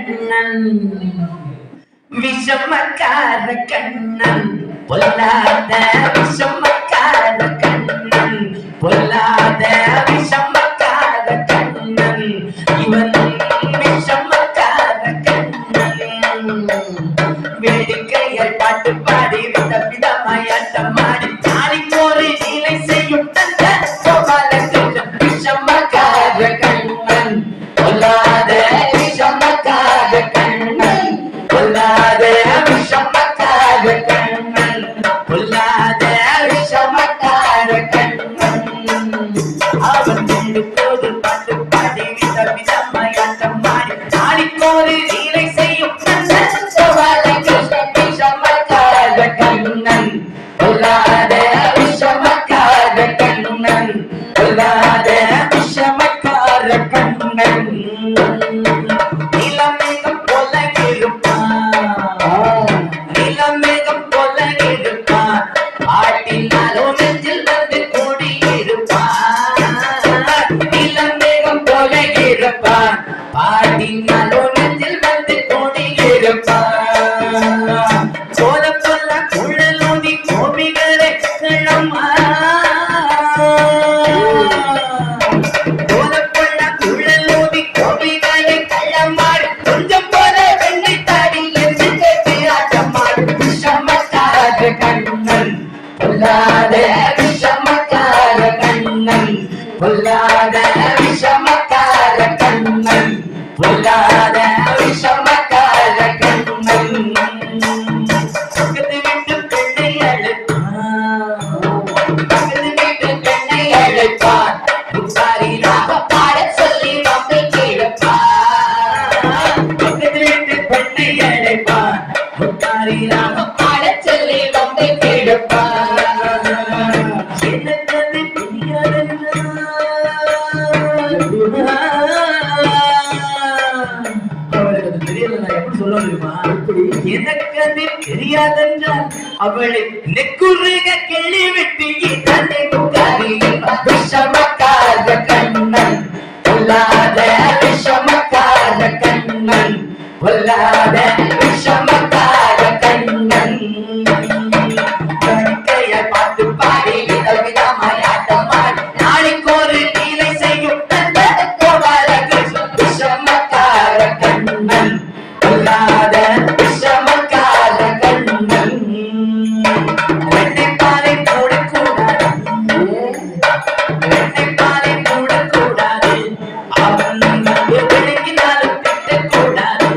கண்ணன் விஷமக்கார கண்ணன் பொல்லாத விஷமக்கார கண்ணன் பொல்லாத விஷமக்கார கண்ணன் இவன் விஷமக்கார கண்ணன் வேடிக்கையர் பாட்டு பாடி வித விதமாயாட்டமாடி நாளைக்கு ஒரு நிலை செய்யும் தந்த கோபால கிருஷ்ணன் விஷமக்கார கண்ணன் பொல்லாத விஷமக்கார கண்ணன் பொல்லாத விஷமக்கார கண்ணன் பொல்லாத விஷமக்கார கண்ணன் அவன் போது பாட்டு பாடி வித விதமாயாட்டம் மாடி நாளைக்கு ஒரு நிலை செய்யும் தந்த கோபால கிருஷ்ணன் விஷமக்கார கண்ணன் பொல்லாத விஷமக்கார கண்ணன் பொல்லாத விஷமக்கார கண்ணன் நிலமேகம் போல இருப்பான் நிலமேகம் போல இருப்பான் ஆட்டினாலும் நெஞ்சில் வந்து கூடி இருப்பான் நிலமேகம் போல இருப்பான் பாட்டினாலும் நெஞ்சில் வந்து கூடி இருப்பான் சோழ சொல்ல குழலோதி கோபிகளை கிளம்மா கண்ணன் பொல்லாத விஷமக்கார கண்ணன் பொல்லாத விஷமக்கார கண்ணன் பொல்லாத விஷமக்கார கண்ணன் பக்கத்து வீட்டு பெண்ணை அழைப்பான் புத்தாரியாக பாட சொல்லி வம்பை கேட்பான் பக்கத்து வீட்டு பெண்ணை அழைப்பான் புத்தாரியாக பாட சொல்லி வம்பை கேட்பான் எனக்கு அது தெரியாதென்றால் அவளை நெக்குருக கிள்ளி விட்டு விஷமக்கார கண்ணன் பொல்லாத விஷமக்கார கண்ணன் பொல்லாத விஷமக்கார கண்ணன் பார்த்து பாடி வித விதமாயாட்டமாடி நாளைக்கு ஒரு நீலை செய்யும் தந்த கோபால கிருஷ்ணன் விஷமக்கார கண்ணன் பொல்லாத விஷமக்கார கண்ணன் வெண்ணைப்பாலை மூடக்கூடாது வெண்ணைப்பாலை மூடக்கூடாது அவன் விளங்கினாலும் திட்டக்கூடாது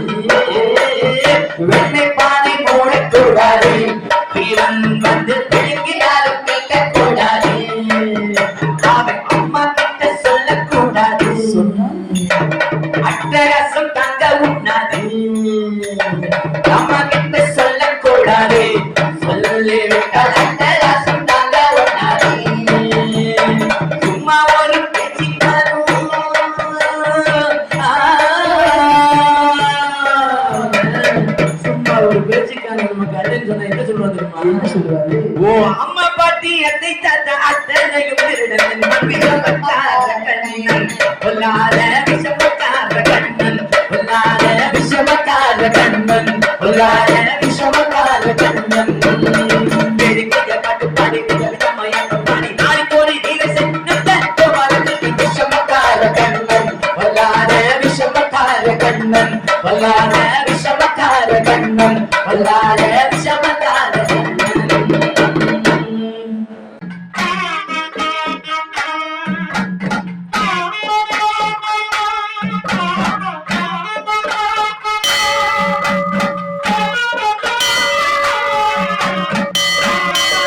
வெண்ணைப்பாலை மூடக்கூடாது இவன் வந்து விளங்கினாலும் திட்டக்கூடாது அவன் அம்மா கிட்ட சொல்லக்கூடாது அட்டரசம் தங்க உண்ணாது அம்மா கிட்ட சொல்லக்கூடாது சொல்லிவிட்டால் அட்டரசம் தங்க உண்ணாது சும்மா ஒரு பேச்சிக்காரும் சும்மா ஒரு பேச்சுக்காரன் நமக்கு அண்ணன் சொன்னா என்ன சொல்லுவாங்க ஓ அம்மா பாட்டி அத்தை தாத்தா அத்தனையும் திருடன் விஷமக்கார கண்ணன் பொல்லாத விஷமக்கார கண்ணன் பொல்லாத விஷமக்கார கண்ணன் பொல்லாத விஷமக்கார கண்ணன் வேடிக்கைய பாட்டு பாடி விதவிதமாயாட்டம் பாடி நாளைக்கு ஒரு நீலை செய்த விஷமக்கார கண்ணன் பொல்லாத விஷமக்கார கண்ணன் பொல்லாத விஷமக்கார கண்ணன் பொல்லாத விஷம